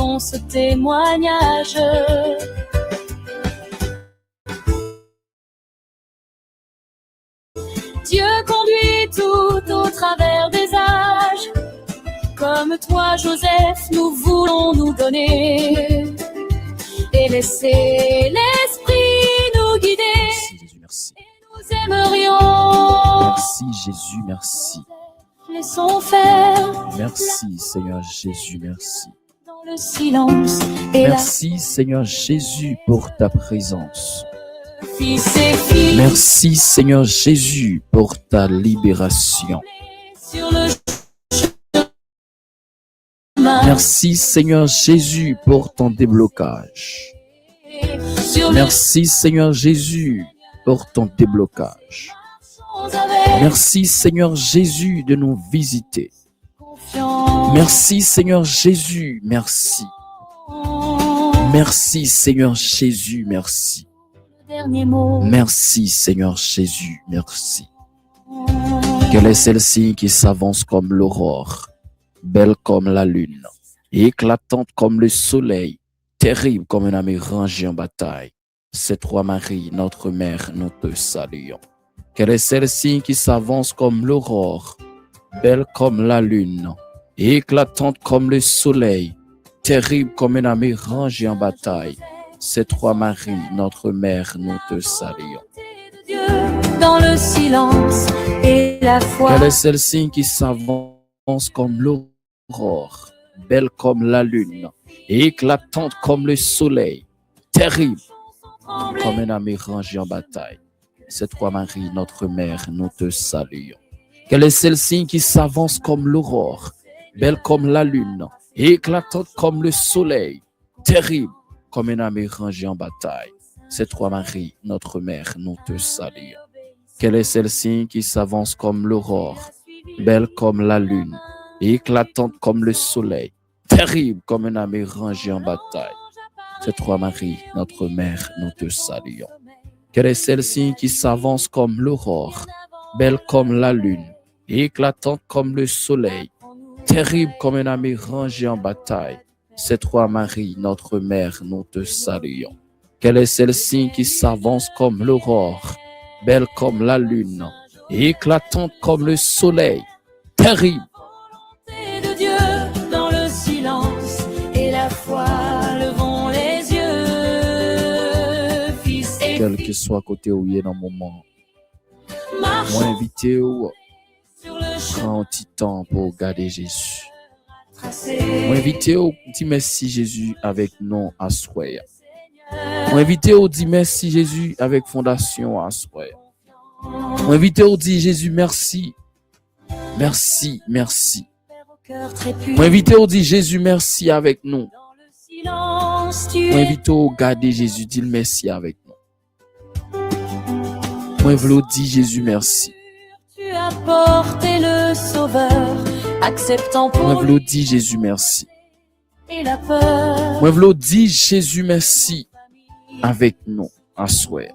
vivons ce témoignage. Dieu conduit tout au travers des âges. Comme toi, Joseph, nous voulons nous donner et laisser l'Esprit nous guider. Merci Jésus, merci. Et nous aimerions. Merci Jésus, merci. Laissons faire. Merci Seigneur Jésus, merci. Dans le silence et Merci Seigneur Jésus pour ta présence. Fils et filles. Merci Seigneur Jésus pour ta libération. Sur le Merci Seigneur Jésus pour ton déblocage. Merci Seigneur Jésus pour ton déblocage. Merci Seigneur Jésus de nous visiter. Merci Seigneur Jésus, merci. Merci Seigneur Jésus, merci. Merci Seigneur Jésus, merci. Quelle est celle-ci qui s'avance comme l'aurore, belle comme la lune, éclatante comme le soleil, terrible comme un ami rangé en bataille. C'est toi Marie, notre mère, nous te saluons. Quelle est celle-ci qui s'avance comme l'aurore, belle comme la lune, éclatante comme le soleil, terrible comme un ami rangé en bataille. C'est toi Marie, notre mère, nous te saluons. Dans le silence et la foi. Quelle est celle-ci qui s'avance comme l'aurore, belle comme la lune, éclatante comme le soleil, terrible comme un ami rangé en bataille. C'est toi Marie, notre mère, nous te saluons. Quelle est celle-ci qui s'avance comme l'aurore, belle comme la lune, éclatante comme le soleil, terrible comme un ami rangé en bataille. C'est toi Marie, notre mère, nous te saluons. Quelle est celle-ci qui s'avance comme l'aurore, belle comme la lune, éclatante comme le soleil, terrible comme un ami rangé en bataille. C'est toi Marie, notre mère, nous te saluons. Quelle est celle-ci qui s'avance comme l'aurore, belle comme la lune, éclatante comme le soleil, terrible comme un ami rangé en bataille. C'est toi Marie, notre mère, nous te saluons. Quelle est celle-ci qui s'avance comme l'aurore, belle comme la lune, éclatante comme le soleil, terrible. De Dieu dans le silence et la foi, levons les yeux, fils et Quel que soit côté où il est dans le moment, marche moi invité ou sur le chemin prends un petit temps pour regarder Jésus. tracé. Moi invité ou dit merci Jésus avec nous à soir. Moi invité ou dit merci Jésus avec fondation à soir. Moi invité ou dit Jésus merci. Merci, merci. Cœur trépied. Moi invité ou dit Jésus merci avec nous. Dans le silence, tu Moi es. invité ou garder Jésus dit merci avec nous. Moi invité dit Jésus merci. Tu as porté le Sauveur, acceptant Moi pour lui invité dit Jésus merci. et la peur. Moi invité dit Jésus merci avec nous à soir.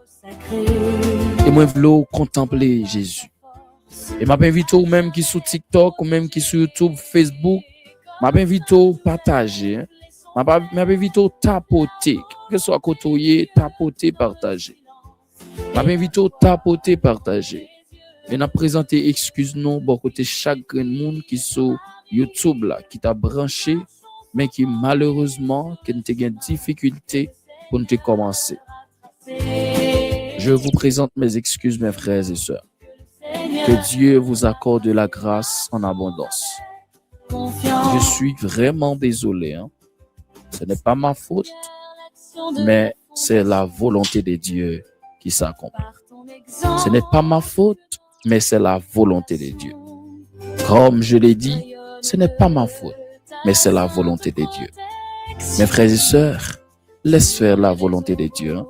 Sacré. Et moi invité contempler Jésus. Et m'a invité ou même qui sur TikTok ou même qui sur YouTube, Facebook, m'a invité ou partager, m'a invité ou tapoter, que ce soit côté tapoter, partager. M'a invité ou tapoter, partager. Et n'a présenté excuse nous bon côté chaque monde qui sur YouTube là qui t'a branché mais qui malheureusement qui n'a pas difficulté pour nous commencer. Je vous présente mes excuses mes frères et sœurs. Que Dieu vous accorde de la grâce en abondance. Je suis vraiment désolé. Hein. Ce n'est pas ma faute, mais c'est la volonté de Dieu qui s'accomplit. Ce n'est pas ma faute, mais c'est la volonté de Dieu. Comme je l'ai dit, ce n'est pas ma faute, mais c'est la volonté de Dieu. Mes frères et sœurs, laisse faire la volonté de Dieu. Hein.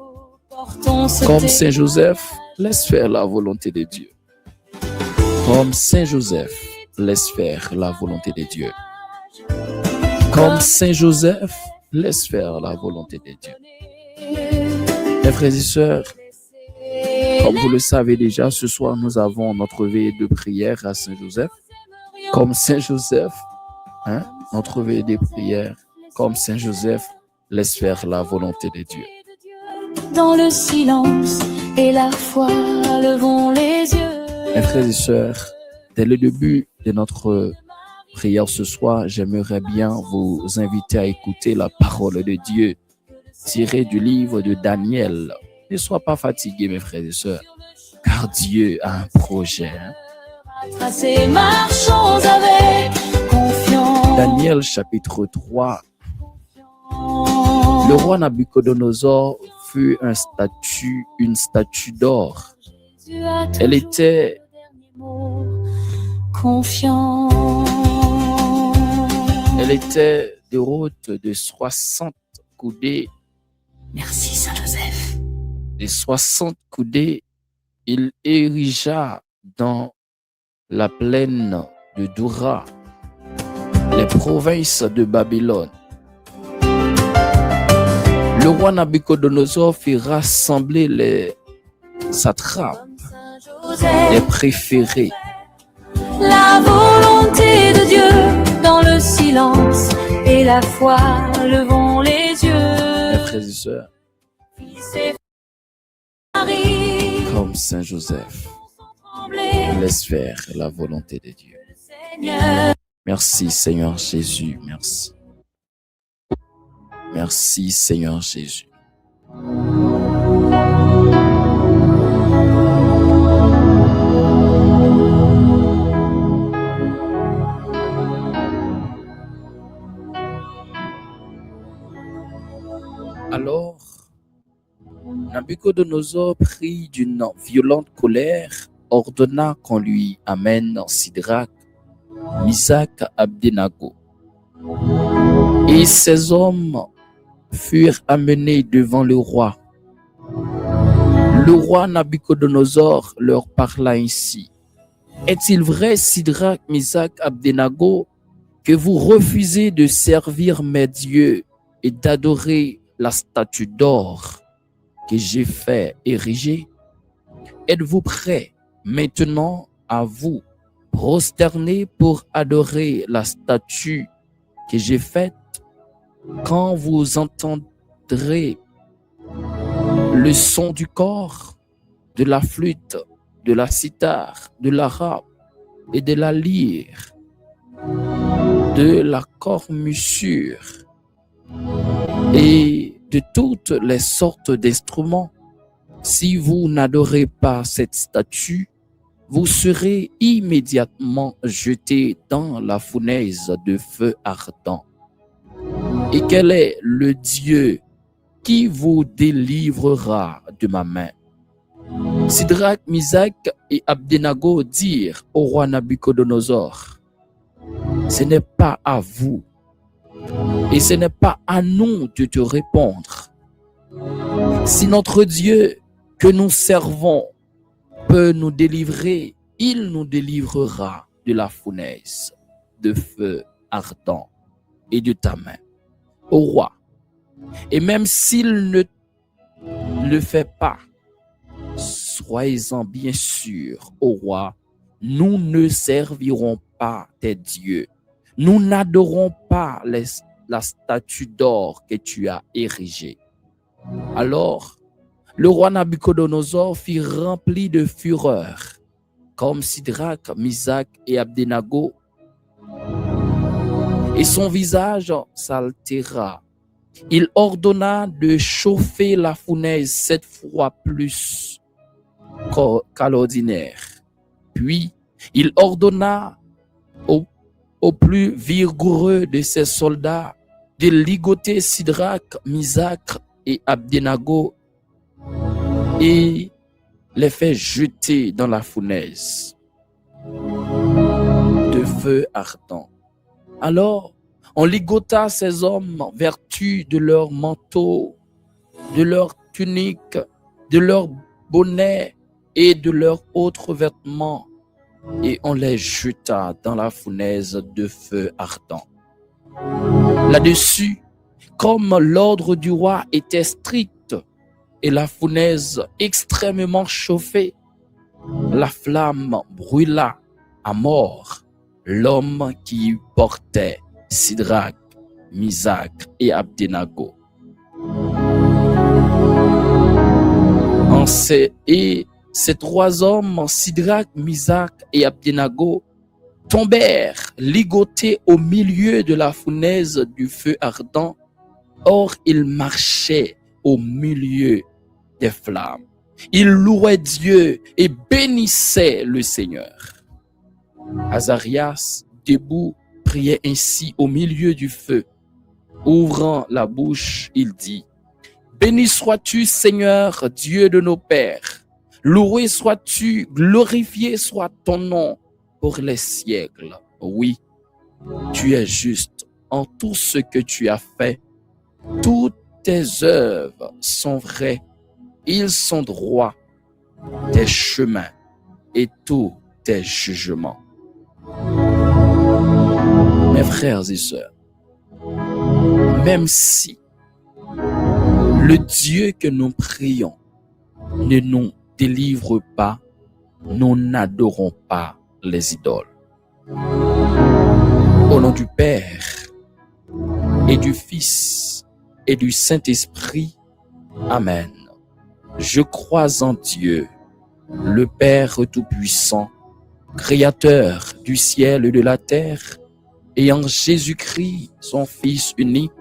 Comme Saint Joseph, laisse faire la volonté de Dieu. Comme Saint Joseph, laisse faire la volonté de Dieu. Comme Saint Joseph, laisse faire la volonté de Dieu. Mes frères et sœurs, comme vous le savez déjà, ce soir nous avons notre veillée de prière à Saint Joseph. Comme Saint Joseph, hein, notre veillée de prière comme Saint Joseph, laisse faire la volonté de Dieu. Dans le silence et la foi, levons les yeux. Mes frères et sœurs, dès le début de notre prière ce soir, j'aimerais bien vous inviter à écouter la parole de Dieu tirée du livre de Daniel. Ne sois pas fatigués, mes frères et sœurs, car Dieu a un projet. Tracés, marchons avec confiance. Daniel chapitre 3. Le roi Nabuchodonosor fut une statue d'or. Elle était Elle était de haute de 60 coudées. Merci Saint-Joseph. De 60 coudées, il érigea dans la plaine de Doura les provinces de Babylone. Le roi Nabuchodonosor fit rassembler les satrapes, les préférés. La volonté de Dieu dans le silence et la foi, levons les yeux. Mes frères et sœurs, comme Saint Joseph, laisse faire la volonté de Dieu. Merci Seigneur Jésus, merci. Merci Seigneur Jésus. Alors, Nabuchodonosor, pris d'une violente colère, ordonna qu'on lui amène Sidrac, Misac, Abdenago. Et ces hommes furent amenés devant le roi. Le roi Nabuchodonosor leur parla ainsi. Est-il vrai, Sidrac, Misac, Abdenago, que vous refusez de servir mes dieux et d'adorer la statue d'or que j'ai fait ériger? Êtes-vous prêts maintenant à vous prosterner pour adorer la statue que j'ai faite? Quand vous entendrez le son du cor, de la flûte, de la cithare, de la harpe et de la lyre, de la cornucure et de toutes les sortes d'instruments, si vous n'adorez pas cette statue, vous serez immédiatement jetés dans la fournaise de feu ardent. Et quel est le Dieu qui vous délivrera de ma main? Sidrac, Misac et Abdenago dirent au roi Nabuchodonosor, ce n'est pas à vous et ce n'est pas à nous de te répondre. Si notre Dieu que nous servons peut nous délivrer, il nous délivrera de la fournaise de feu ardent et de ta main, ô roi. Et même s'il ne le fait pas, soyez-en bien sûr, ô roi, nous ne servirons pas tes dieux. Nous n'adorons pas la statue d'or que tu as érigée. Alors, le roi Nabuchodonosor fut rempli de fureur, comme Sidrac, Misac et Abdenago, et son visage s'altéra. Il ordonna de chauffer la fournaise 7 fois plus qu'à l'ordinaire. Puis, il ordonna au plus vigoureux de ses soldats de ligoter Sidrac, Misac et Abdenago et les fait jeter dans la fournaise de feu ardent. Alors, on ligota ces hommes en vertu de leurs manteaux, de leurs tuniques, de leurs bonnets et de leurs autres vêtements, et on les jeta dans la fournaise de feu ardent. Là-dessus, comme l'ordre du roi était strict et la fournaise extrêmement chauffée, la flamme brûla à mort l'homme qui portait Sidrac, Misach et Abdenago. Ces trois hommes, Sidrac, Misach et Abdenago, tombèrent ligotés au milieu de la fournaise du feu ardent. Or, ils marchaient au milieu des flammes. Ils louaient Dieu et bénissaient le Seigneur. Azarias, debout, priait ainsi au milieu du feu. Ouvrant la bouche, il dit: Béni sois-tu, Seigneur, Dieu de nos pères. Loué sois-tu, glorifié soit ton nom pour les siècles. Oui, tu es juste en tout ce que tu as fait. Toutes tes œuvres sont vraies. Ils sont droits, tes chemins et tous tes jugements. Mes frères et sœurs, même si le Dieu que nous prions ne nous délivre pas, nous n'adorons pas les idoles. Au nom du Père et du Fils et du Saint-Esprit, Amen. Je crois en Dieu, le Père Tout-Puissant, Créateur du ciel et de la terre, et en Jésus-Christ, son Fils unique,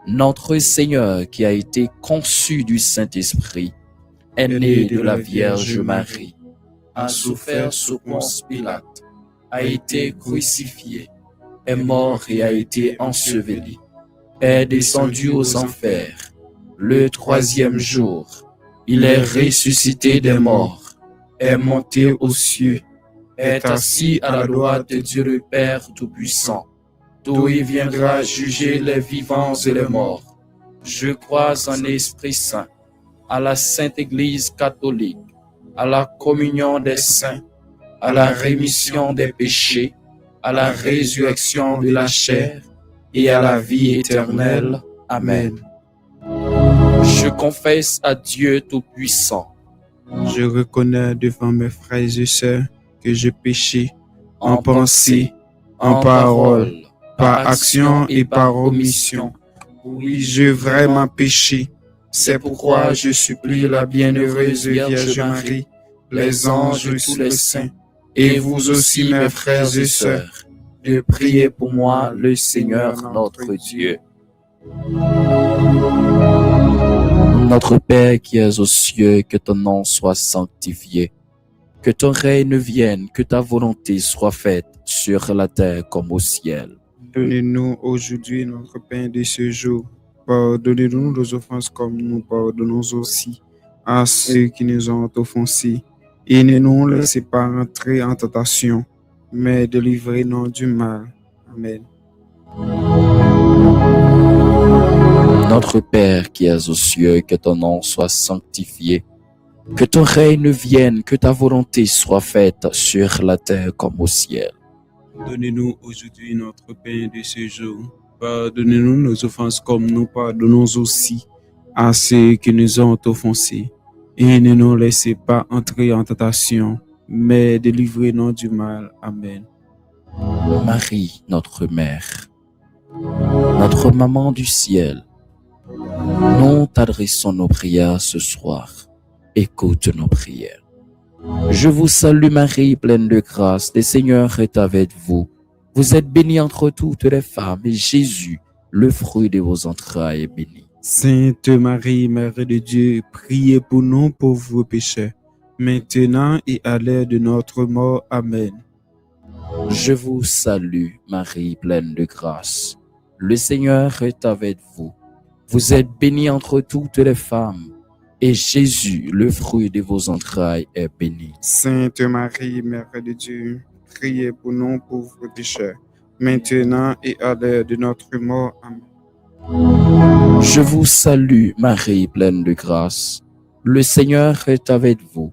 notre Seigneur, qui a été conçu du Saint-Esprit, est né de la Vierge Marie, a souffert sous Ponce Pilate, a été crucifié, est mort et a été enseveli, est descendu aux enfers. Le troisième jour, il est ressuscité des morts, est monté aux cieux, est assis à la droite de Dieu le Père Tout-Puissant, d'où il viendra juger les vivants et les morts. Je crois en Esprit Saint, à la Sainte Église catholique, à la communion des saints, à la rémission des péchés, à la résurrection de la chair et à la vie éternelle. Amen. Je confesse à Dieu Tout-Puissant. Je reconnais devant mes frères et sœurs que j'ai péché en pensée, en parole, par action et par omission. Oui, j'ai vraiment péché. C'est pourquoi je supplie la bienheureuse Vierge Marie, les anges et tous les saints, et vous aussi mes frères et sœurs, de prier pour moi le Seigneur notre Dieu. Notre Père qui es aux cieux, que ton nom soit sanctifié, que ton règne vienne, que ta volonté soit faite sur la terre comme au ciel. Donnez-nous aujourd'hui notre pain de ce jour. Pardonnez-nous nos offenses comme nous pardonnons aussi à ceux qui nous ont offensés. Et ne nous laissez pas entrer en tentation, mais délivrez-nous du mal. Amen. Notre Père qui es aux cieux, que ton nom soit sanctifié, que ton règne vienne, que ta volonté soit faite sur la terre comme au ciel. Donnez-nous aujourd'hui notre pain de ce jour. Pardonnez-nous nos offenses comme nous pardonnons aussi à ceux qui nous ont offensés. Et ne nous laissez pas entrer en tentation, mais délivrez-nous du mal. Amen. Marie, notre Mère, notre Maman du ciel, nous t'adressons nos prières ce soir. Écoute nos prières. Je vous salue Marie, pleine de grâce, le Seigneur est avec vous. Vous êtes bénie entre toutes les femmes, et Jésus, le fruit de vos entrailles, est béni. Sainte Marie, Mère de Dieu, priez pour nous pauvres pécheurs, maintenant et à l'heure de notre mort. Amen. Je vous salue Marie, pleine de grâce. Le Seigneur est avec vous. Vous êtes bénie entre toutes les femmes, et Jésus, le fruit de vos entrailles, est béni. Sainte Marie, Mère de Dieu, priez pour nous pauvres pécheurs, maintenant et à l'heure de notre mort. Amen. Je vous salue, Marie, pleine de grâce. Le Seigneur est avec vous.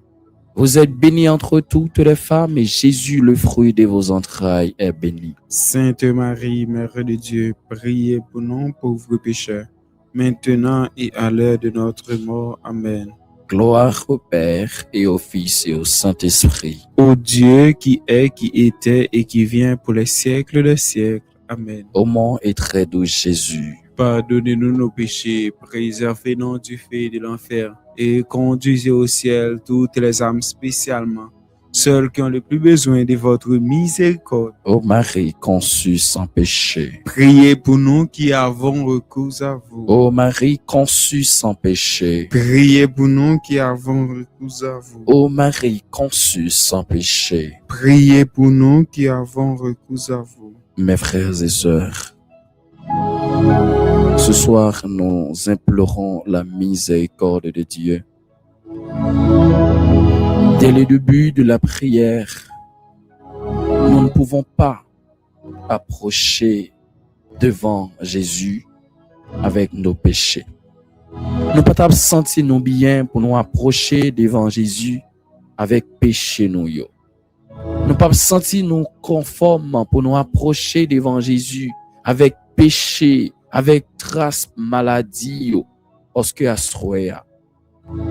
Vous êtes bénie entre toutes les femmes, et Jésus, le fruit de vos entrailles, est béni. Sainte Marie, Mère de Dieu, priez pour nous pauvres pécheurs, maintenant et à l'heure de notre mort. Amen. Gloire au Père et au Fils et au Saint-Esprit. Ô Dieu qui est, qui était et qui vient pour les siècles des siècles. Amen. Ô mon et très doux Jésus, Pardonnez-nous nos péchés, préservez-nous du feu de l'enfer et conduisez au ciel toutes les âmes spécialement celles qui ont le plus besoin de votre miséricorde. ô Marie conçue sans péché, Priez pour nous qui avons recours à vous. ô Marie conçue sans péché, Priez pour nous qui avons recours à vous. ô Marie conçue sans péché. Priez pour nous qui avons recours à vous. Mes frères et sœurs, ce soir, nous implorons la miséricorde de Dieu. Dès le début de la prière, nous ne pouvons pas approcher devant Jésus avec nos péchés. Nous ne pouvons pas sentir nous bien pour nous approcher devant Jésus avec péché nous yo. Nous ne pouvons pas sentir nous conformes pour nous approcher devant Jésus avec péché, avec trace maladie yo. Parce que à soir,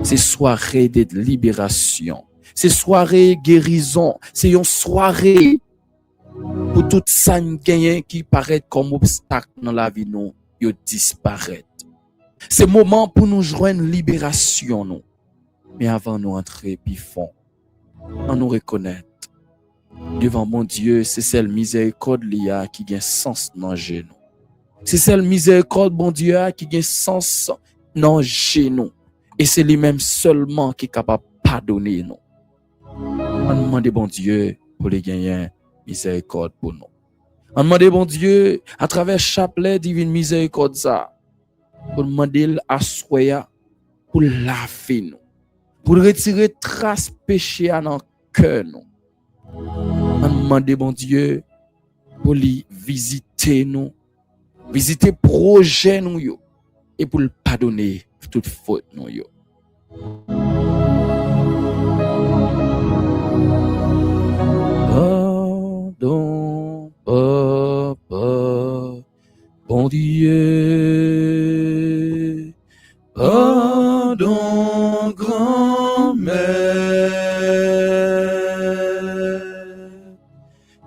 c'est soirée de libération. C'est soirée guérison. C'est une soirée pour tout ça qui paraît comme obstacle dans la vie nous, yo disparaît. C'est moment pour nous joindre libération nous. Mais avant nous entrer puis fond, on nous reconnaître devant mon Dieu, c'est celle miséricorde liya qui gagne sens dans genou. C'est celle miséricorde bon Dieu qui gagne sens dans genou. Et c'est lui-même seulement qui est capable de pardonner nous. On demande bon Dieu pour les gagner miséricorde pour nous. On demande bon Dieu à travers chapelet divine miséricorde ça pour demander à soya pour laver nous, pour retirer trace péché à notre cœur nous. On demande bon Dieu pour lui visiter nous, visiter projet nous yo et pour le pardonner toute faute nous yo. Pardon, papa, bon Dieu. Pardon, grand-mère,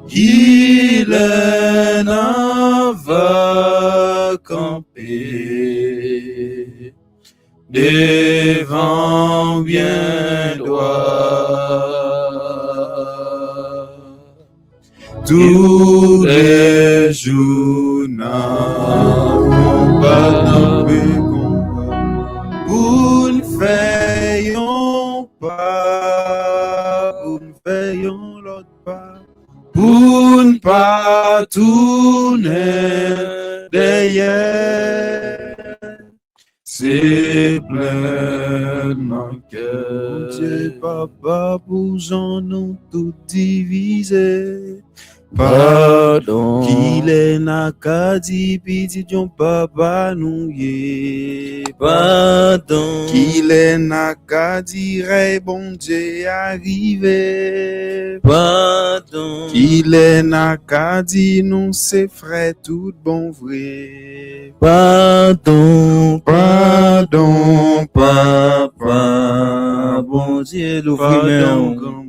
qu'il est va camper devant bien droit. Tous les jours, combat, pour nous faisons pas, pour nous faisons l'autre pas, pour ne pas tourner derrière. C'est plein mon cœur. Dieu, papa, pour nous tout diviser. Pardon. Qu'il est n'a qu'à dire, petit John papa nous y. Pardon. Qu'il est n'a qu'à dire, bon Dieu arrivé. Pardon. Qu'il est n'a qu'à dire, nous c'est frère tout bon vrai. Pardon. Pardon, papa. Bon Dieu l'ouvre.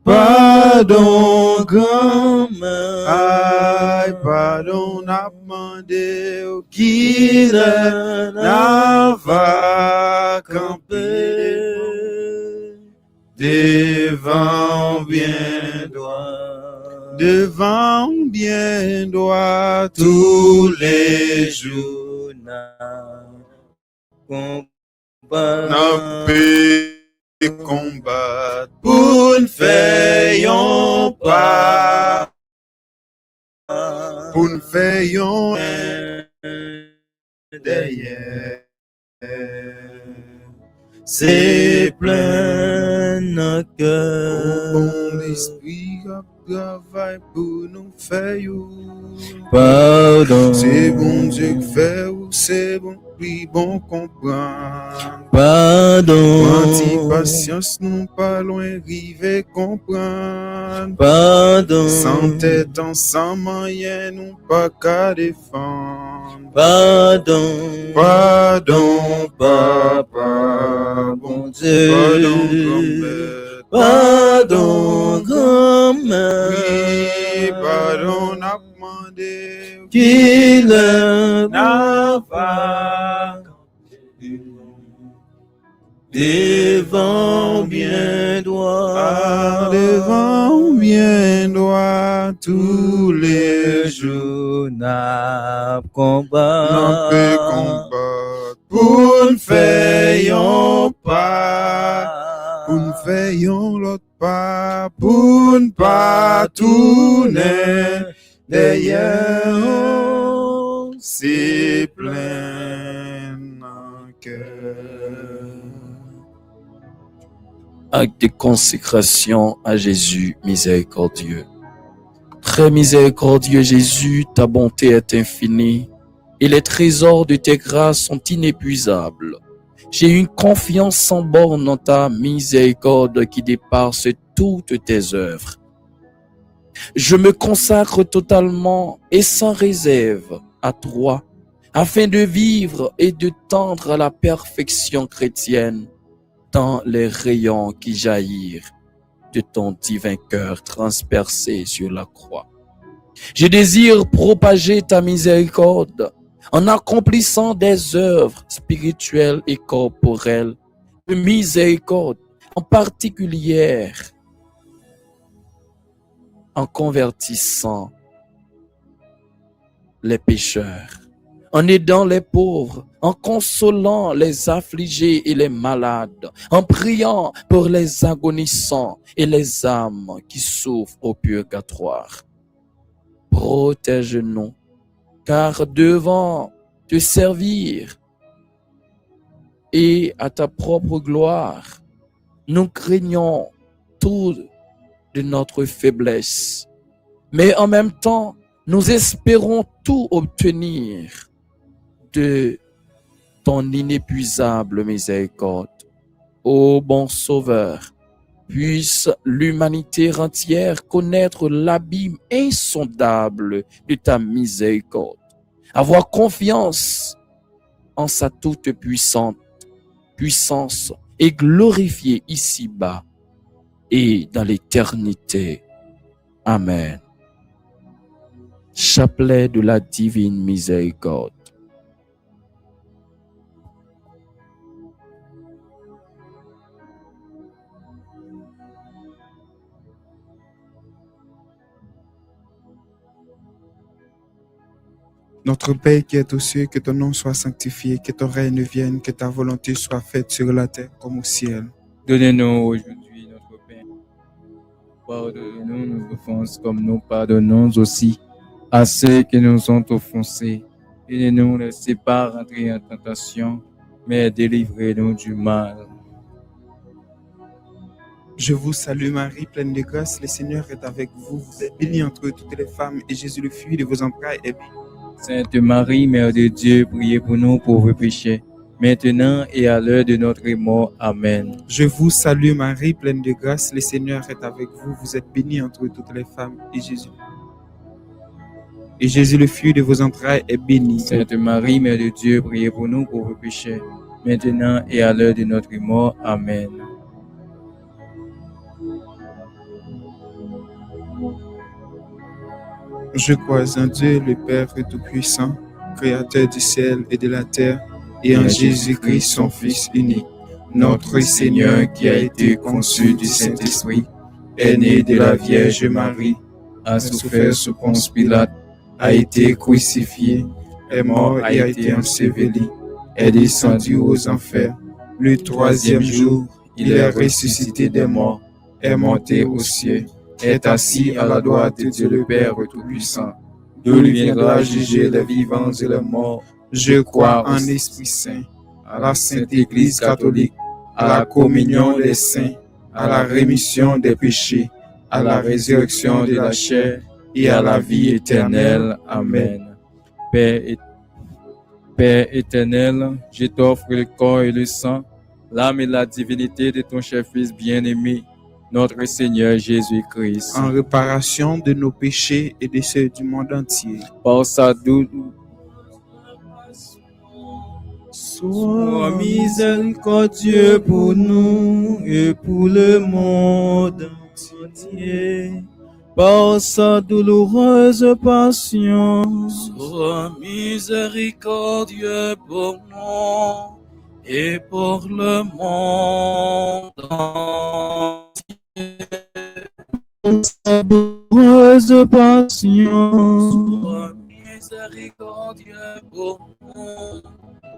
Pardon, grand-mère. Aïe, pardon, n'a demandé au qui n'a va camper devant bien droit, tous les jours n'a combattre pour ne faisons pas, pour ne faisons derrière. C'est plein notre cœur. Bon esprit travaille pour nous faire. Pardon. C'est bon Dieu qui fait, c'est bon, oui, bon comprendre. Pardon. Anti patience, nous pas loin, river comprendre. Pardon. Sans tête ensemble, rien, nous pas qu'à défendre. Pardon. Pardon, papa, bon Dieu. Pardon, grand-mère. Pardon, grand-mère. Oui, pardon, n'a demandé. qu'il n'a pas devant bien droit, tous les jours n'a combat, n'en peut combattre pour ne faire pas, pour nous veillons l'autre pas, pour ne pas tourner derrière, c'est plein en cœur. Acte de consécration à Jésus miséricordieux. Très miséricordieux Jésus, ta bonté est infinie et les trésors de tes grâces sont inépuisables. J'ai une confiance sans borne en ta miséricorde qui dépasse toutes tes œuvres. Je me consacre totalement et sans réserve à toi, afin de vivre et de tendre à la perfection chrétienne dans les rayons qui jaillirent de ton divin cœur transpercé sur la croix. Je désire propager ta miséricorde en accomplissant des œuvres spirituelles et corporelles de miséricorde, en particulier en convertissant les pécheurs, en aidant les pauvres, en consolant les affligés et les malades, en priant pour les agonisants et les âmes qui souffrent au purgatoire. Protège-nous, car devant te servir et à ta propre gloire, nous craignons tout de notre faiblesse, mais en même temps, nous espérons tout obtenir de ton inépuisable miséricorde. Ô bon Sauveur, puisse l'humanité entière connaître l'abîme insondable de ta miséricorde, avoir confiance en sa toute puissance et glorifier ici-bas et dans l'éternité. Amen. Chapelet de la divine miséricorde. Notre Père qui est aux cieux, que ton nom soit sanctifié, que ton règne vienne, que ta volonté soit faite sur la terre comme au ciel. Donnez-nous aujourd'hui notre pain. Pardonnez-nous nos offenses comme nous pardonnons aussi à ceux qui nous ont offensés. Et ne nous laissez pas rentrer en tentation, mais délivrez-nous du mal. Je vous salue Marie, pleine de grâce, le Seigneur est avec vous. Vous êtes bénie entre toutes les femmes, et Jésus, le fruit de vos entrailles, est béni. Sainte Marie, Mère de Dieu, priez pour nous pauvres pécheurs, maintenant et à l'heure de notre mort. Amen. Je vous salue Marie, pleine de grâce, le Seigneur est avec vous. Vous êtes bénie entre toutes les femmes, et Jésus, le fruit de vos entrailles, est béni. Sainte Marie, Mère de Dieu, priez pour nous pauvres pécheurs, maintenant et à l'heure de notre mort. Amen. Je crois en Dieu, le Père Tout-Puissant, Créateur du ciel et de la terre, et en Jésus-Christ, son Fils unique, notre Seigneur, qui a été conçu du Saint-Esprit, est né de la Vierge Marie, a souffert sous Ponce Pilate, a été crucifié, est mort et a été enseveli, est descendu aux enfers. Le troisième jour, il est ressuscité des morts, est monté aux cieux, est assis à la droite de Dieu le Père Tout-Puissant, d'où il viendra juger les vivants et les morts. Je crois en Esprit Saint, à la Sainte Église catholique, à la communion des saints, à la rémission des péchés, à la résurrection de la chair et à la vie éternelle. Amen. Père éternel, je t'offre le corps et le sang, l'âme et la divinité de ton cher Fils bien-aimé, notre Seigneur Jésus-Christ, en réparation de nos péchés et de ceux du monde entier. par sa douce, sois miséricordieux pour nous et pour le monde entier. par sa douloureuse passion. Sois miséricordieux pour nous et pour le monde entier. Sa douloureuse passion. Sois miséricordieux pour nous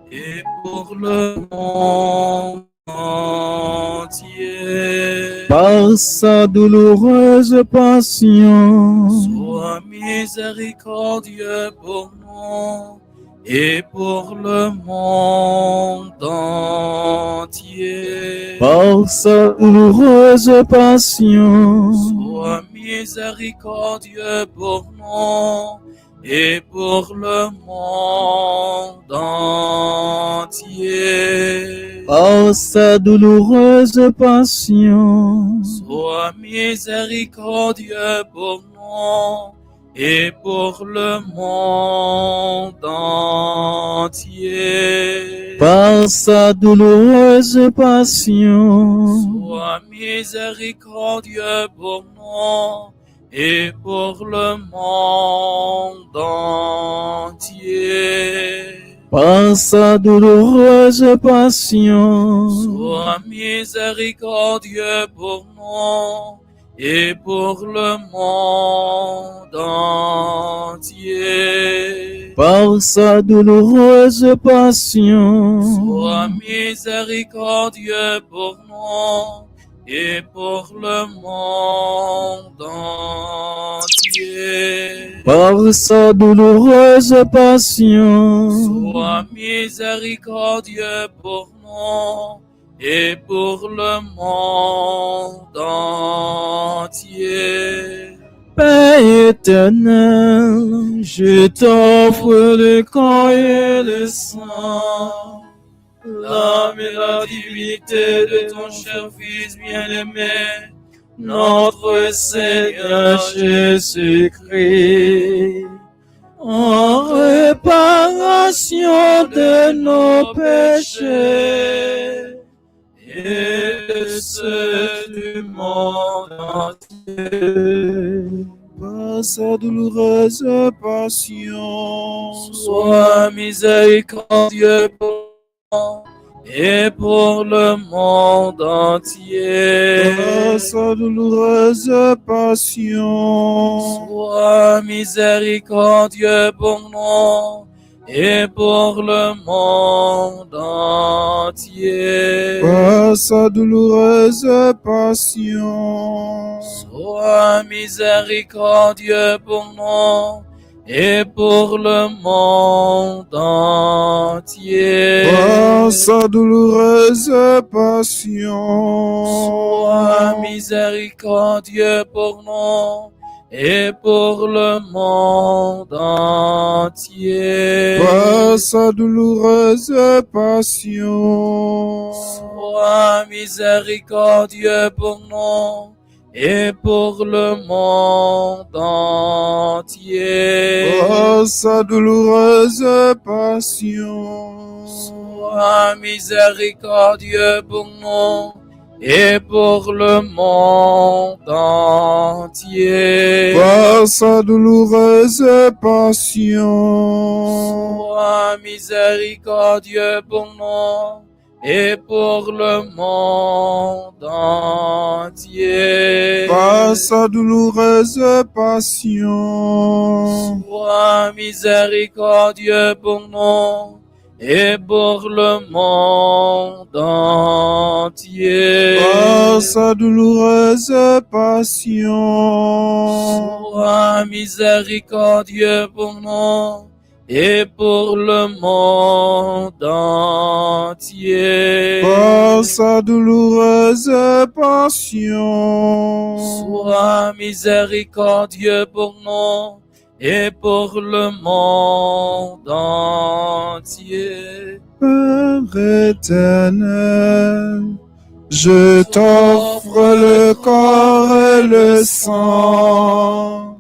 et pour le monde entier. Par sa douloureuse passion. Sois miséricordieux pour nous et pour le monde entier. Par sa douloureuse passion. Sois miséricordieux pour nous et pour le monde entier. Par sa douloureuse passion. Sois miséricordieux pour nous et pour le monde entier. Par sa douloureuse passion. Sois miséricordieux pour nous et pour le monde entier. Par sa douloureuse passion. Sois miséricordieux pour nous et pour le monde entier. Par sa douloureuse passion. Sois miséricordieux pour nous et pour le monde entier. Par sa douloureuse passion. Sois miséricordieux pour nous et pour le monde entier. Père éternel, je t'offre le corps et le sang, L'âme et la divinité de ton cher Fils bien-aimé, notre Seigneur Jésus-Christ, en réparation de nos péchés et de ceux du monde entier. Par sa douloureuse passion. Sois miséricordieux pour nous et pour le monde entier. Par sa douloureuse passion. Sois miséricordieux pour nous et pour le monde entier. Par sa douloureuse passion. Sois miséricordieux pour nous et pour le monde entier. Par sa douloureuse passion. Sois miséricordieux pour nous et pour le monde entier. Par sa douloureuse passion. Sois miséricordieux pour nous et pour le monde entier. Par sa douloureuse passion. Sois miséricordieux pour nous et pour le monde entier. Par sa douloureuse passion. Sois miséricordieux pour nous et pour le monde entier. Par sa douloureuse passion. Sois miséricordieux pour nous et pour le monde entier. Par sa douloureuse passion. Sois miséricordieux pour nous et pour le monde entier. Par sa douloureuse passion. Sois miséricordieux pour nous et pour le monde entier. Père éternel, je t'offre le corps et le sang,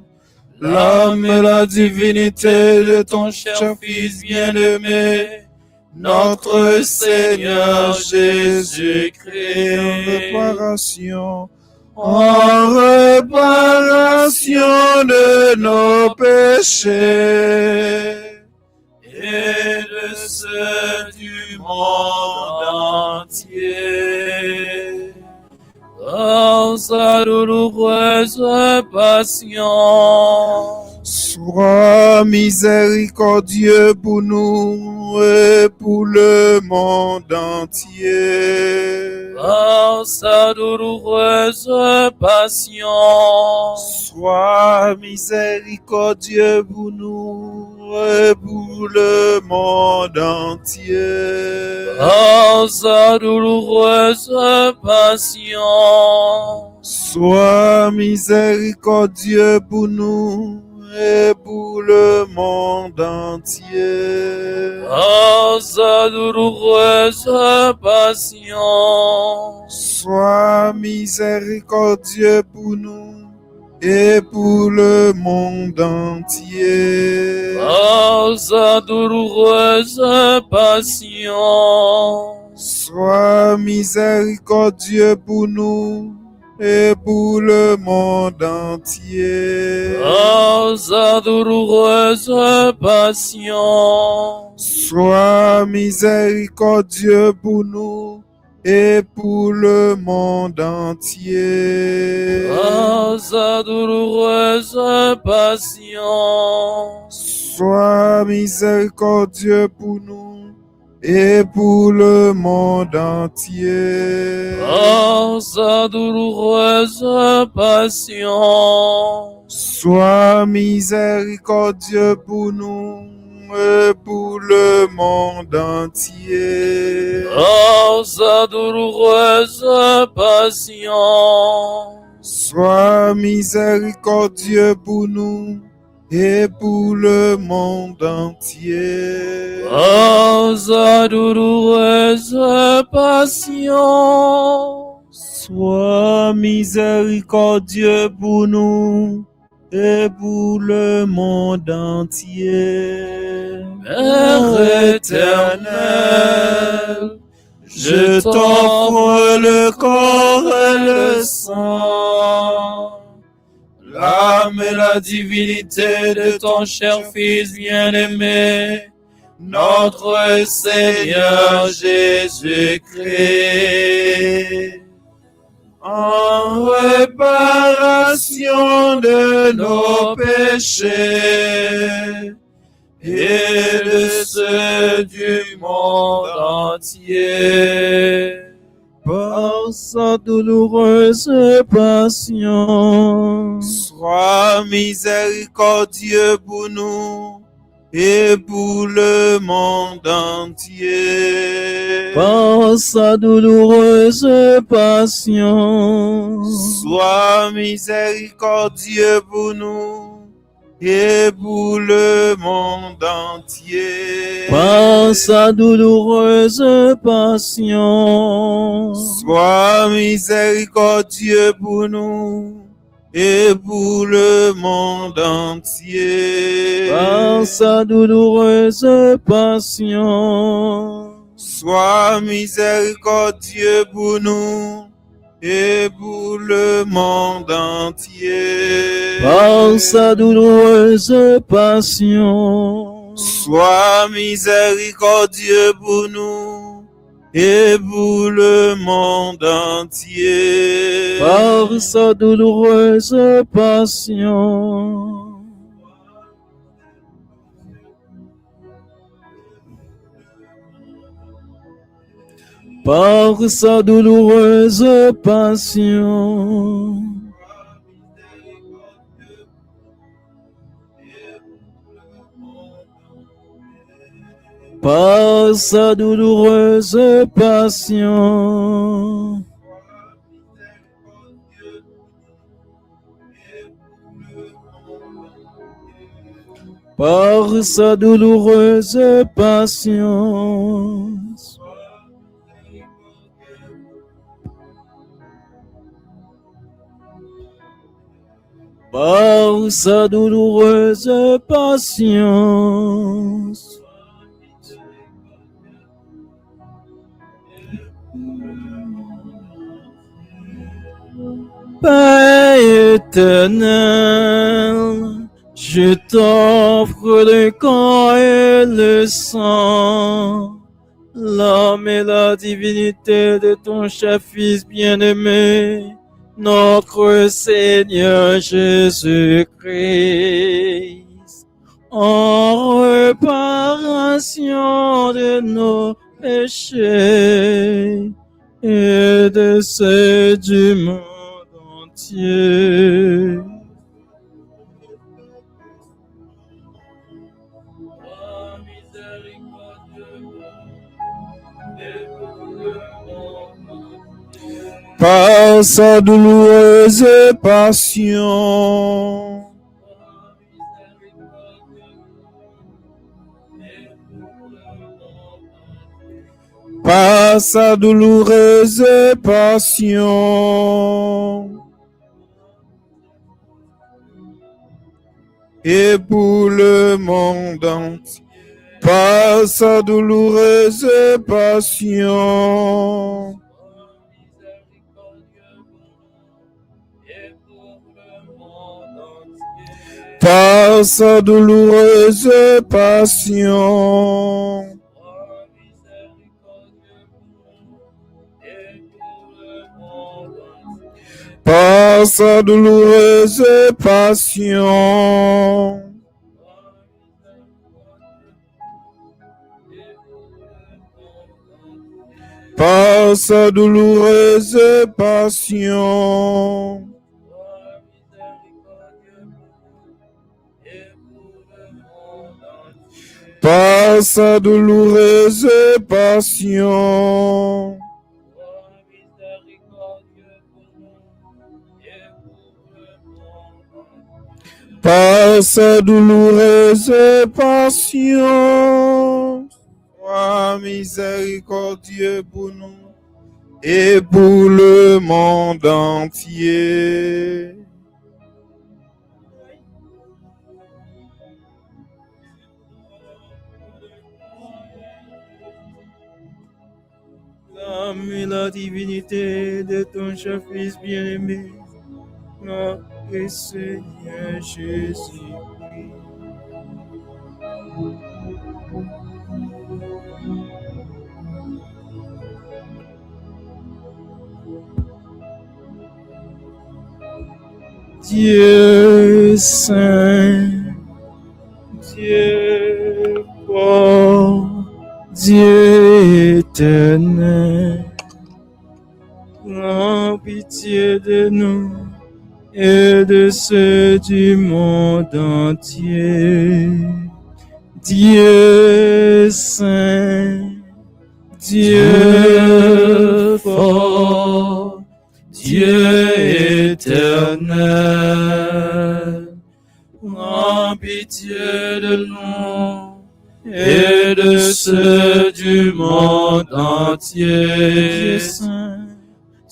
l'âme et la divinité de ton cher Fils bien-aimé, notre Seigneur Jésus-Christ, en réparation en réparation de nos péchés et de ceux du monde entier. Dans sa douloureuse passion, sois miséricordieux pour nous et pour le monde entier. dans sa douloureuse passion, Sois miséricordieux pour nous et pour le monde entier. dans sa douloureuse passion, Sois miséricordieux pour nous et pour le monde entier. dans sa douloureuse passion, Sois miséricordieux pour nous et pour le monde entier. dans sa douloureuse passion, Sois miséricordieux pour nous et pour le monde entier. dans sa douloureuse passion, Sois miséricordieux pour nous et pour le monde entier. dans sa douloureuse passion, Sois miséricordieux pour nous et pour le monde entier. dans sa douloureuse passion, Sois miséricordieux pour nous et pour le monde entier. dans sa douloureuse passion, Sois miséricordieux pour nous et pour le monde entier. dans sa douloureuse passion, Sois miséricordieux pour nous et pour le monde entier. Père éternel, Je t'offre le corps et le sang, l'âme et la divinité de ton cher Fils bien-aimé, notre Seigneur Jésus-Christ, en réparation de nos péchés et de ceux du monde entier. par sa douloureuse passion. Sois miséricordieux pour nous et pour le monde entier. Par sa douloureuse passion, Sois miséricordieux pour nous et pour le monde entier. par sa douloureuse passion, Sois miséricordieux pour nous et pour le monde entier. par sa douloureuse passion, Sois miséricordieux pour nous et pour le monde entier. par sa douloureuse passion, Sois miséricordieux pour nous et pour le monde entier. par sa douloureuse passion, par sa douloureuse passion, par sa douloureuse passion, par sa douloureuse passion, par sa douloureuse patience, Éternel, je t'offre le corps et le sang, l'âme et la divinité de ton cher Fils bien-aimé, notre Seigneur Jésus-Christ, en réparation de nos péchés et de ceux du monde entier. Par sa douloureuse passion, par sa douloureuse passion, et pour le monde entier, par sa douloureuse passion, par sa douloureuse passion, par sa douloureuse passion, par sa douloureuse passion, par sa douloureuse passion, par sa douloureuse passion, sois miséricordieux pour nous et pour le monde entier. L'âme et la divinité de ton cher Fils bien-aimé, notre Seigneur Jésus-Christ. Dieu saint, Dieu fort, Dieu éternel, prends pitié de nous et de ceux du monde entier. Dieu saint, Dieu fort, Dieu éternel, prends pitié de nous et de ceux du monde entier.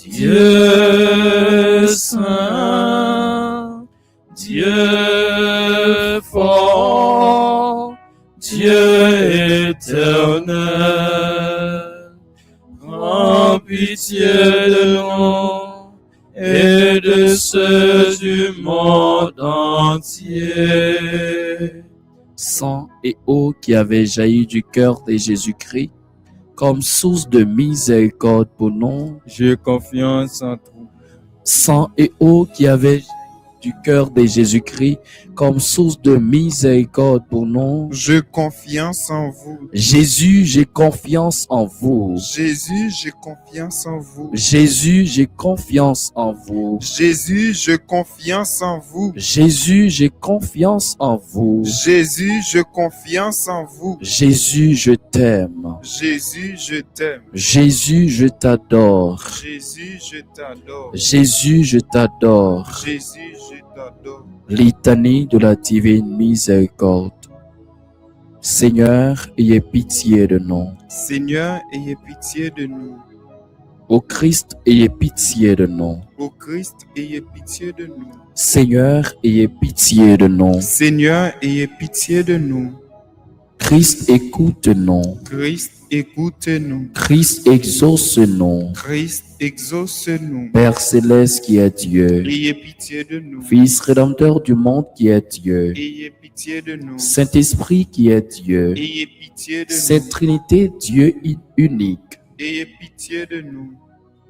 Dieu saint, Dieu fort, Dieu éternel, prends pitié de nous et de ceux du monde entier. Sang et eau qui avait jailli du cœur de Jésus-Christ comme source de miséricorde pour nous. J'ai confiance en toi. Sang et eau qui avait du cœur de Jésus-Christ comme source de miséricorde pour nous. J'ai confiance en vous. Jésus, j'ai confiance en vous. Jésus, j'ai confiance en vous. Jésus, j'ai confiance en vous. Jésus, j'ai confiance en vous. Jésus, j'ai confiance en vous. Jésus, j'ai confiance en vous. Jésus, je t'aime. Jésus, je t'aime. Jésus, je t'adore. Jésus, je t'adore. Jésus, je t'adore. Jésus, je t'adore. Litanie de la divine miséricorde. Seigneur, ayez pitié de nous. Seigneur, ayez pitié de nous. Ô Christ, ayez pitié de nous. Ô Christ, ayez pitié de nous. Seigneur, ayez pitié de nous. Seigneur, ayez pitié de nous. Christ, écoute-nous. Christ, écoute-nous. Christ, exauce-nous. Christ, exauce-nous. Père céleste qui est Dieu, Ayez pitié de nous. Fils rédempteur du monde qui est Dieu, Ayez pitié de nous. Saint-Esprit qui est Dieu, Ayez pitié de Sainte nous. Trinité, Dieu unique, Ayez pitié de nous.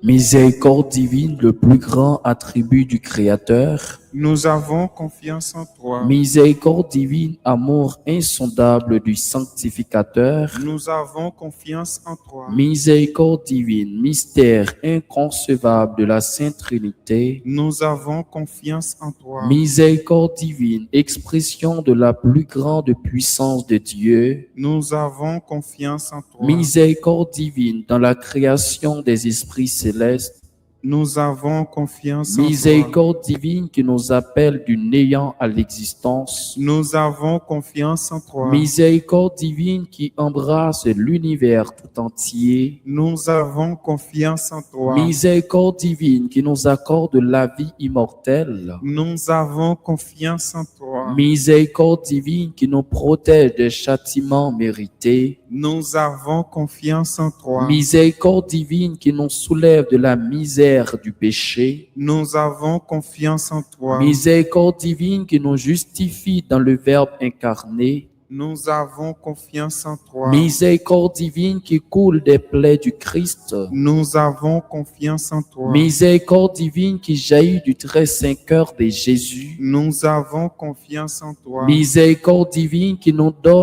miséricorde divine, le plus grand attribut du Créateur, Nous avons confiance en toi. miséricorde divine, amour insondable du Sanctificateur, Nous avons confiance en toi. miséricorde divine, mystère inconcevable de la Sainte Trinité, Nous avons confiance en toi. miséricorde divine, expression de la plus grande puissance de Dieu, Nous avons confiance en toi. miséricorde divine dans la création des esprits célestes, Nous avons confiance en toi. miséricorde divine qui nous appelle du néant à l'existence, Nous avons confiance en toi. miséricorde divine qui embrasse l'univers tout entier, Nous avons confiance en toi. miséricorde divine qui nous accorde la vie immortelle, Nous avons confiance en toi. miséricorde divine qui nous protège des châtiments mérités, Nous avons confiance en toi. miséricorde divine qui nous soulève de la misère du péché, Nous avons confiance en toi. miséricorde divine qui nous justifie dans le Verbe incarné, Nous avons confiance en toi. miséricorde divine qui coule des plaies du Christ, Nous avons confiance en toi. miséricorde divine qui jaillit du très saint cœur de Jésus, Nous avons confiance en toi. miséricorde divine qui nous donne